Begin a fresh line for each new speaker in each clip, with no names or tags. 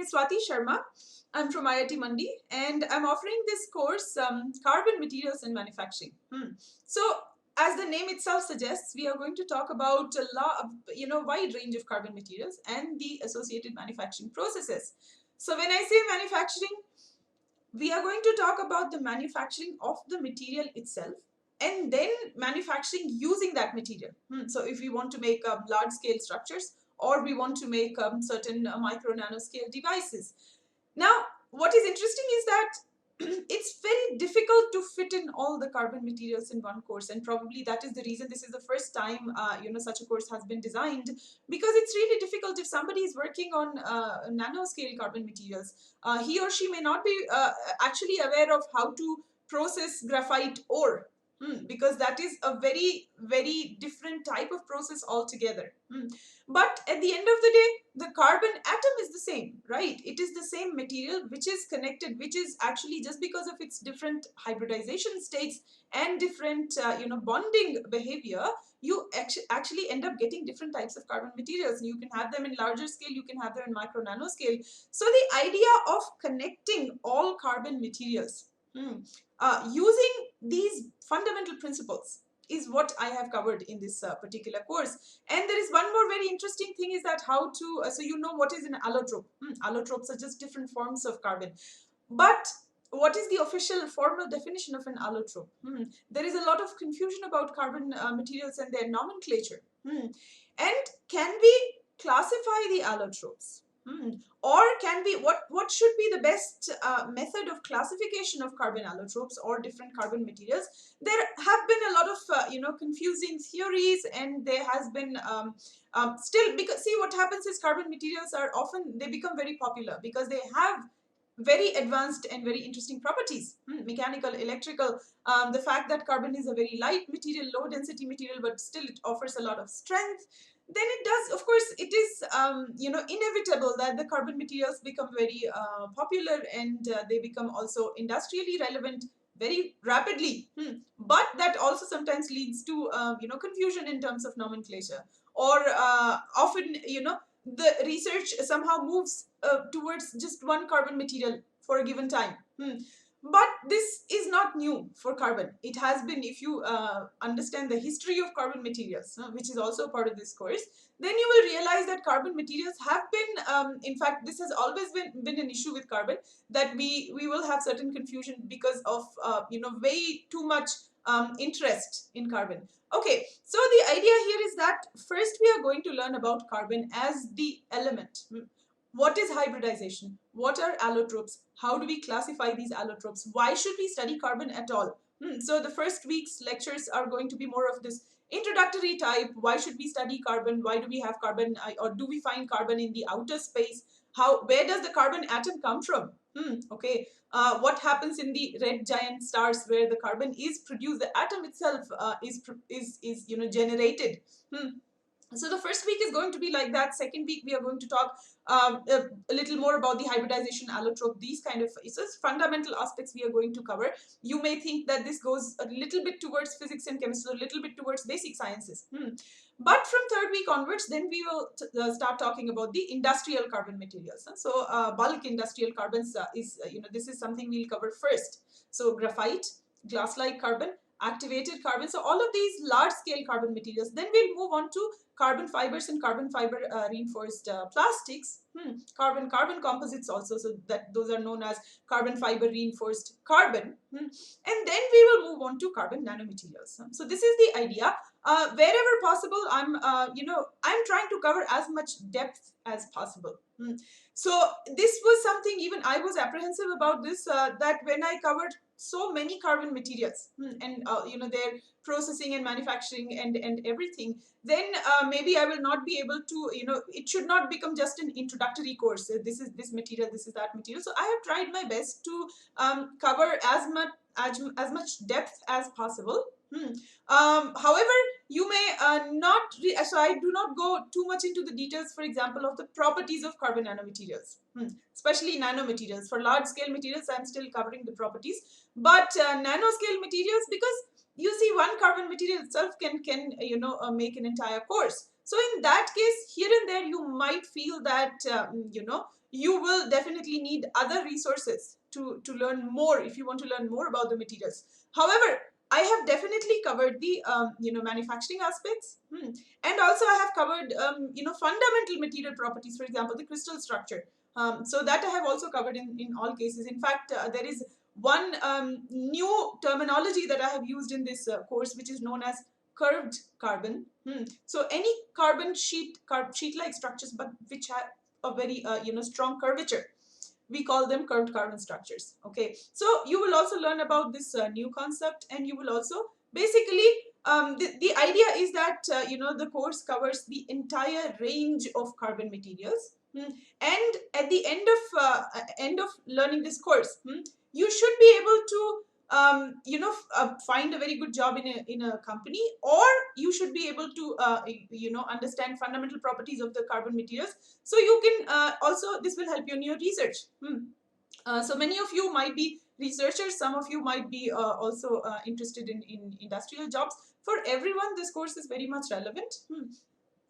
is Swati Sharma. I'm from IIT Mandi, and I'm offering this course, Carbon Materials and Manufacturing. So, as the name itself suggests, we are going to talk about wide range of carbon materials and the associated manufacturing processes. So, when I say manufacturing, we are going to talk about the manufacturing of the material itself and then manufacturing using that material. So if we want to make large scale structures, or we want to make certain micro nano scale devices. Now, what is interesting is that it's very difficult to fit in all the carbon materials in one course, and probably that is the reason this is the first time such a course has been designed, because it's really difficult. If somebody is working on nanoscale carbon materials, he or she may not be actually aware of how to process graphite ore. Because that is a very, very different type of process altogether. But at the end of the day, the carbon atom is the same, right? It is the same material which is connected, which is actually, just because of its different hybridization states and different bonding behavior, you actually end up getting different types of carbon materials. You can have them in larger scale, you can have them in micro nano scale. So the idea of connecting all carbon materials using these fundamental principles is what I have covered in this particular course. And there is one more very interesting thing, is that how to, so you know what is an allotrope. Allotropes are just different forms of carbon. But what is the official formal definition of an allotrope? There is a lot of confusion about carbon materials and their nomenclature. And can we classify the allotropes? Or can we, what should be the best method of classification of carbon allotropes or different carbon materials? There have been a lot of confusing theories, and there has been still, because see, what happens is carbon materials are often, they become very popular because they have very advanced and very interesting properties, mechanical, electrical, the fact that carbon is a very light material, low density material, but still it offers a lot of strength. Then it does, of course, it is inevitable that the carbon materials become very popular, and they become also industrially relevant very rapidly. But that also sometimes leads to confusion in terms of nomenclature, or often the research somehow moves towards just one carbon material for a given time. But this is not new for carbon. It has been, if you understand the history of carbon materials, which is also part of this course, then you will realize that carbon materials have been, in fact, this has always been an issue with carbon, that we will have certain confusion because of, way too much interest in carbon. Okay, so the idea here is that first we are going to learn about carbon as the element. What is hybridization? What are allotropes? How do we classify these allotropes? Why should we study carbon at all? So the first week's lectures are going to be more of this introductory type. Why should we study carbon? Why do we have carbon, or do we find carbon in the outer space? Where does the carbon atom come from? Okay, what happens in the red giant stars where the carbon is produced? The atom itself is generated. So the first week is going to be like that. Second week we are going to talk a little more about the hybridization, allotrope, these kind of fundamental aspects we are going to cover. You may think that this goes a little bit towards physics and chemistry, a little bit towards basic sciences. But from third week onwards, then we will start talking about the industrial carbon materials. So bulk industrial carbons this is something we'll cover first. So graphite, glass-like carbon, activated carbon. So all of these large-scale carbon materials. Then we'll move on to carbon fibers and carbon fiber reinforced plastics. Carbon composites also. So that those are known as carbon fiber reinforced carbon. And then we will move on to carbon nanomaterials. So this is the idea. Wherever possible, I'm trying to cover as much depth as possible. So this was something even I was apprehensive about this, that when I covered so many carbon materials and their processing and manufacturing and everything, then maybe I will not be able to, it should not become just an introductory course. This is this material, this is that material. So I have tried my best to cover as much depth as possible. However, you may so I do not go too much into the details, for example, of the properties of carbon nanomaterials, especially nanomaterials. For large scale materials, I'm still covering the properties, but nanoscale materials, because you see, one carbon material itself can make an entire course. So in that case, here and there, you might feel that you will definitely need other resources to learn more if you want to learn more about the materials. However, I have definitely covered the manufacturing aspects, and also I have covered fundamental material properties, for example, the crystal structure. So that I have also covered in all cases. In fact, there is one new terminology that I have used in this course, which is known as curved carbon. So any carbon sheet-like structures, but which have a very strong curvature, we call them curved carbon structures. Okay, so you will also learn about this new concept, and you will also basically the idea is that the course covers the entire range of carbon materials. And at the end of learning this course, you should be able to find a very good job in a company, or you should be able to understand fundamental properties of the carbon materials, so you can also, this will help you in your research. So many of you might be researchers, some of you might be also interested in industrial jobs. For everyone, this course is very much relevant.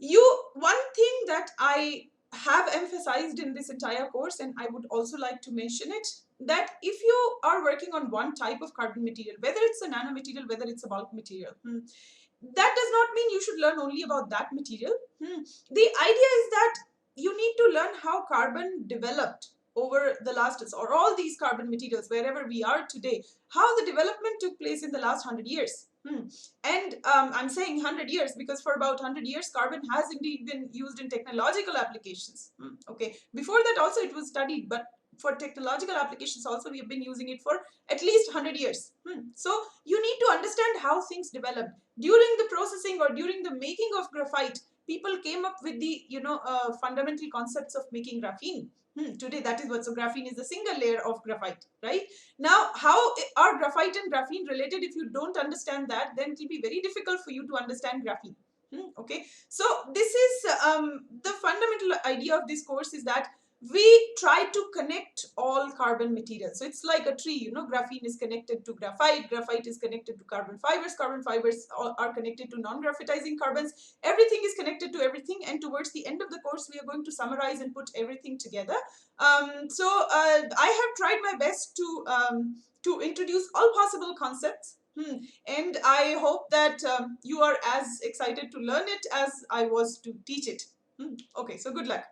One thing that I have emphasized in this entire course, and I would also like to mention it, that if you are working on one type of carbon material, whether it's a nanomaterial, whether it's a bulk material, that does not mean you should learn only about that material. The idea is that you need to learn how carbon developed over the last, or all these carbon materials, wherever we are today, how the development took place in the last 100 years. And I'm saying 100 years because for about 100 years, carbon has indeed been used in technological applications. Okay, before that also it was studied, but for technological applications also we have been using it for at least 100 years. So you need to understand how things developed. During the processing or during the making of graphite, people came up with the fundamental concepts of making graphene. Today that is what, so graphene is a single layer of graphite, right? Now, how are graphite and graphene related? If you don't understand that, then it will be very difficult for you to understand graphene. Okay, so this is the fundamental idea of this course, is that we try to connect all carbon materials. So it's like a tree, graphene is connected to graphite, graphite is connected to carbon fibers are connected to non-graphitizing carbons. Everything is connected to everything, and towards the end of the course, we are going to summarize and put everything together. I have tried my best to introduce all possible concepts. And I hope that you are as excited to learn it as I was to teach it. Okay, so good luck.